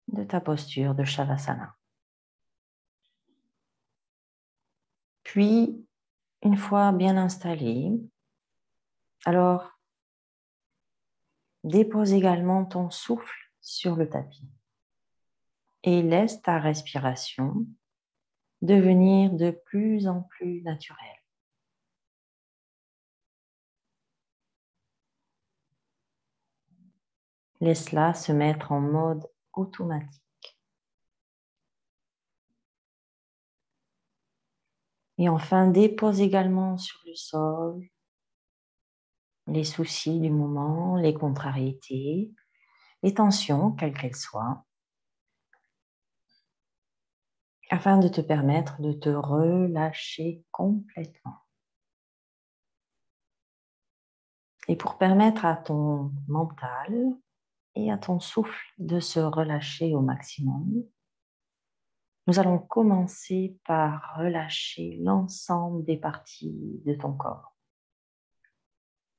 de ta posture de Shavasana. Puis, une fois bien installé, alors dépose également ton souffle sur le tapis et laisse ta respiration devenir de plus en plus naturelle. Laisse-la se mettre en mode automatique. Et enfin, dépose également sur le sol les soucis du moment, les contrariétés, les tensions, quelles qu'elles soient, afin de te permettre de te relâcher complètement. Et pour permettre à ton mental et à ton souffle de se relâcher au maximum, nous allons commencer par relâcher l'ensemble des parties de ton corps.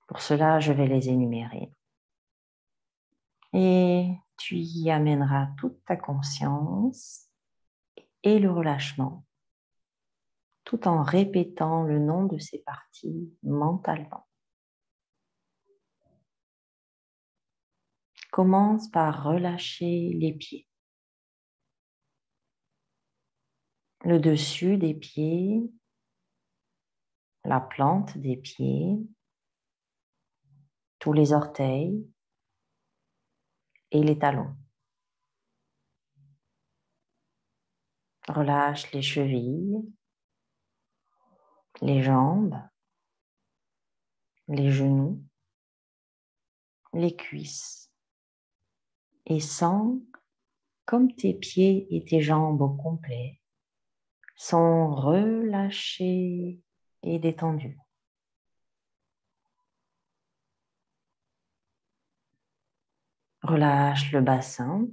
Pour cela, je vais les énumérer. Et tu y amèneras toute ta conscience et le relâchement, tout en répétant le nom de ces parties mentalement. Commence par relâcher les pieds, le dessus des pieds, la plante des pieds, tous les orteils et les talons. Relâche les chevilles, les jambes, les genoux, les cuisses et sens comme tes pieds et tes jambes au complet sont relâchés et détendus. Relâche le bassin,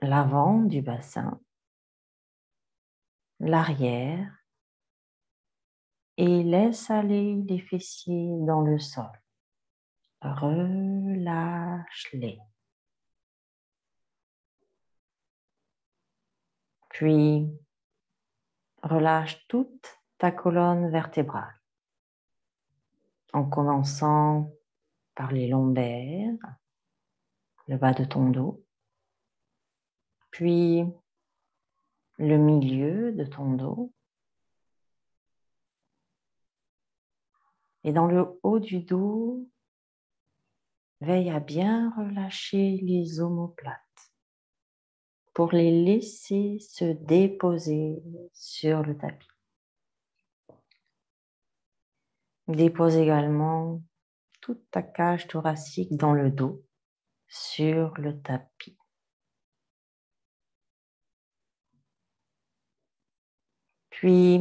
l'avant du bassin, l'arrière et laisse aller les fessiers dans le sol. Relâche-les. Puis, relâche toute ta colonne vertébrale en commençant par les lombaires, le bas de ton dos, puis le milieu de ton dos et dans le haut du dos, veille à bien relâcher les omoplates pour les laisser se déposer sur le tapis. Dépose également toute ta cage thoracique dans le dos sur le tapis. Puis,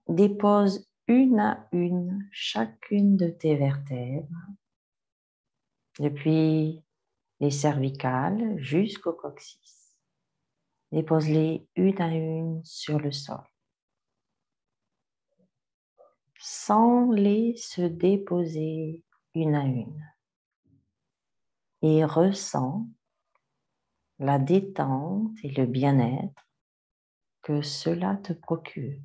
dépose une à une chacune de tes vertèbres, depuis les cervicales jusqu'au coccyx. Dépose-les une à une sur le sol. Sens-les se déposer une à une. Et ressens la détente et le bien-être que cela te procure.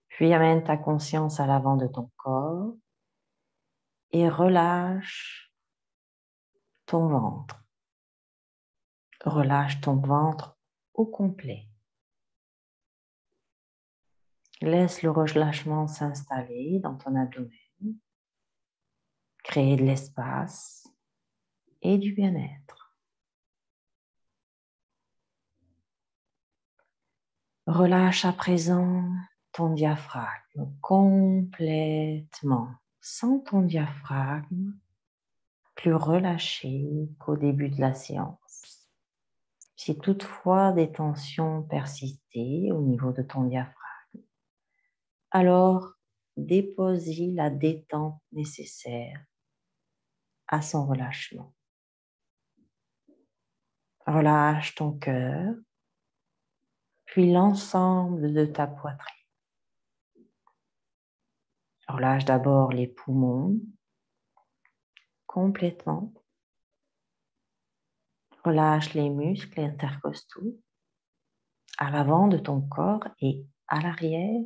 Puis amène ta conscience à l'avant de ton corps et relâche ton ventre. Relâche ton ventre au complet. Laisse le relâchement s'installer dans ton abdomen, créer de l'espace et du bien-être. Relâche à présent ton diaphragme complètement. Sens ton diaphragme plus relâché qu'au début de la séance. Si toutefois des tensions persistaient au niveau de ton diaphragme, alors dépose-y la détente nécessaire à son relâchement. Relâche ton cœur, puis l'ensemble de ta poitrine. Relâche d'abord les poumons complètement. Relâche les muscles intercostaux à l'avant de ton corps et à l'arrière.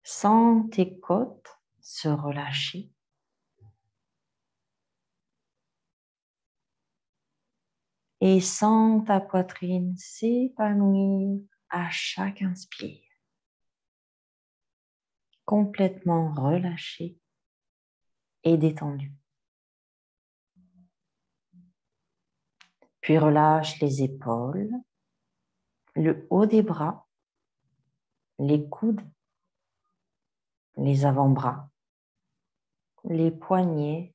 Sens tes côtes se relâcher. Et sens ta poitrine s'épanouir à chaque inspire. Complètement relâchée et détendue. Puis relâche les épaules, le haut des bras, les coudes, les avant-bras, les poignets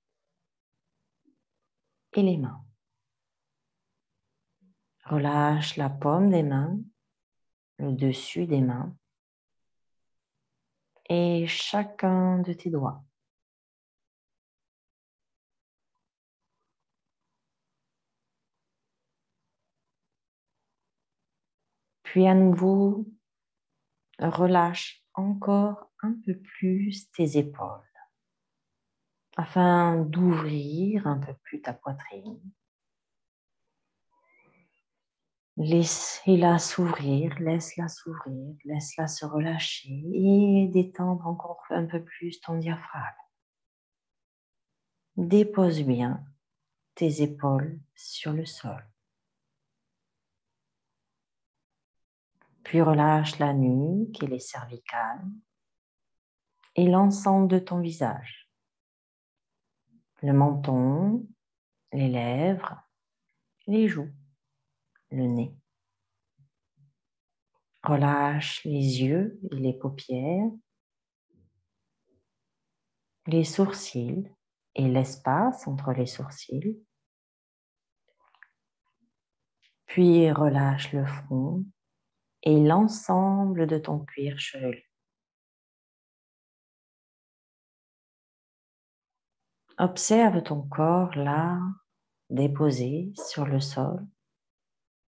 et les mains. Relâche la paume des mains, le dessus des mains et chacun de tes doigts. Puis à nouveau, relâche encore un peu plus tes épaules afin d'ouvrir un peu plus ta poitrine. Laisse-la s'ouvrir, laisse-la s'ouvrir, laisse-la se relâcher et détendre encore un peu plus ton diaphragme. Dépose bien tes épaules sur le sol. Puis relâche la nuque et les cervicales et l'ensemble de ton visage. Le menton, les lèvres, les joues, le nez. Relâche les yeux et les paupières, les sourcils et l'espace entre les sourcils. Puis relâche le front et l'ensemble de ton cuir chevelu. Observe ton corps là, déposé sur le sol,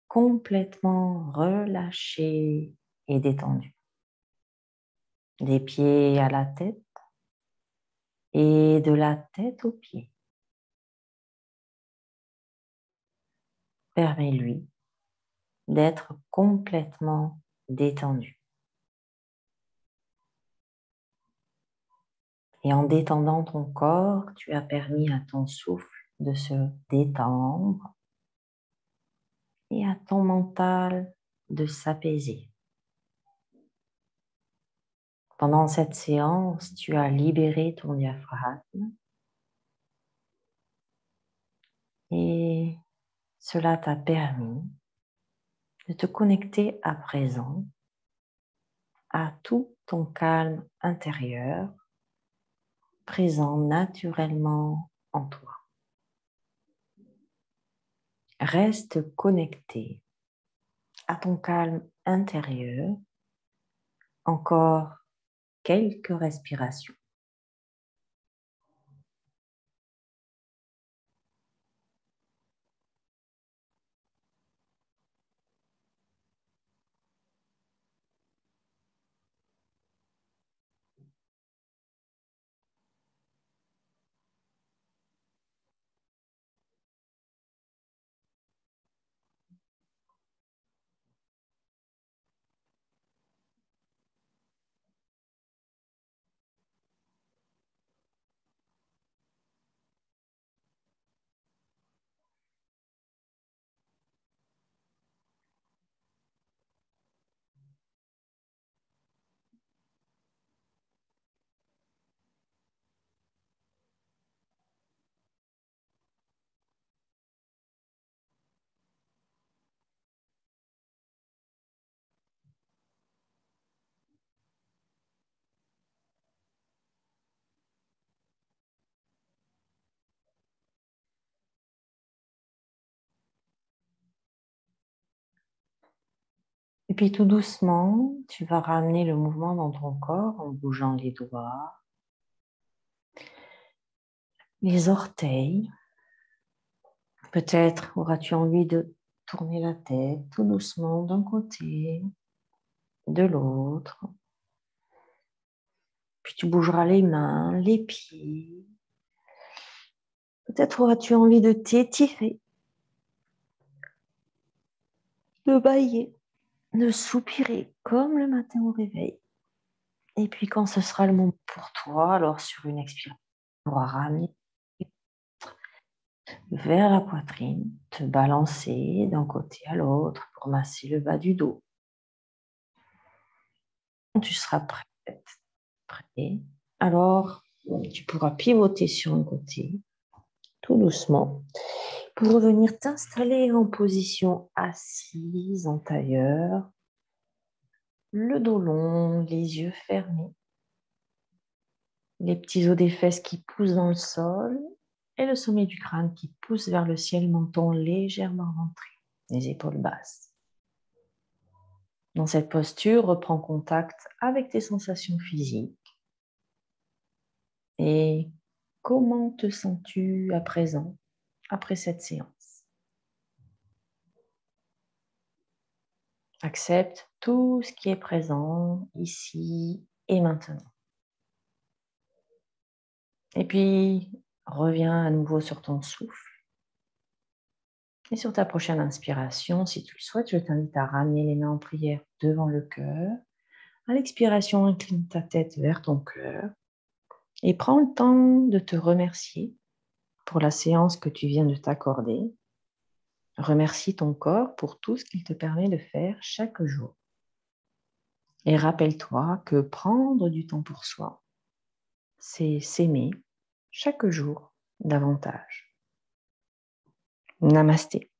complètement relâché et détendu. Des pieds à la tête et de la tête aux pieds. Permets-lui d'être complètement détendu. Et en détendant ton corps, tu as permis à ton souffle de se détendre et à ton mental de s'apaiser. Pendant cette séance, tu as libéré ton diaphragme et cela t'a permis de te connecter à présent à tout ton calme intérieur présent naturellement en toi. Reste connecté à ton calme intérieur Encore quelques respirations. Et puis tout doucement, tu vas ramener le mouvement dans ton corps en bougeant les doigts, les orteils. Peut-être auras-tu envie de tourner la tête tout doucement d'un côté, de l'autre. Puis tu bougeras les mains, les pieds. Peut-être auras-tu envie de t'étirer, de bâiller, de soupirer comme le matin au réveil. Et puis quand ce sera le moment pour toi, alors sur une expiration, tu pourras ramener vers la poitrine, te balancer d'un côté à l'autre pour masser le bas du dos. Quand tu seras prête, prêt, alors tu pourras pivoter sur un côté, tout doucement, pour revenir t'installer en position assise en tailleur, le dos long, les yeux fermés, les petits os des fesses qui poussent dans le sol et le sommet du crâne qui pousse vers le ciel, menton légèrement rentré, les épaules basses. Dans cette posture, reprends contact avec tes sensations physiques. Et comment te sens-tu à présent, après cette séance? Accepte tout ce qui est présent ici et maintenant. Et puis, reviens à nouveau sur ton souffle. Et sur ta prochaine inspiration, si tu le souhaites, je t'invite à ramener les mains en prière devant le cœur. À l'expiration, incline ta tête vers ton cœur et prends le temps de te remercier pour la séance que tu viens de t'accorder. Remercie ton corps pour tout ce qu'il te permet de faire chaque jour. Et rappelle-toi que prendre du temps pour soi, c'est s'aimer chaque jour davantage. Namasté.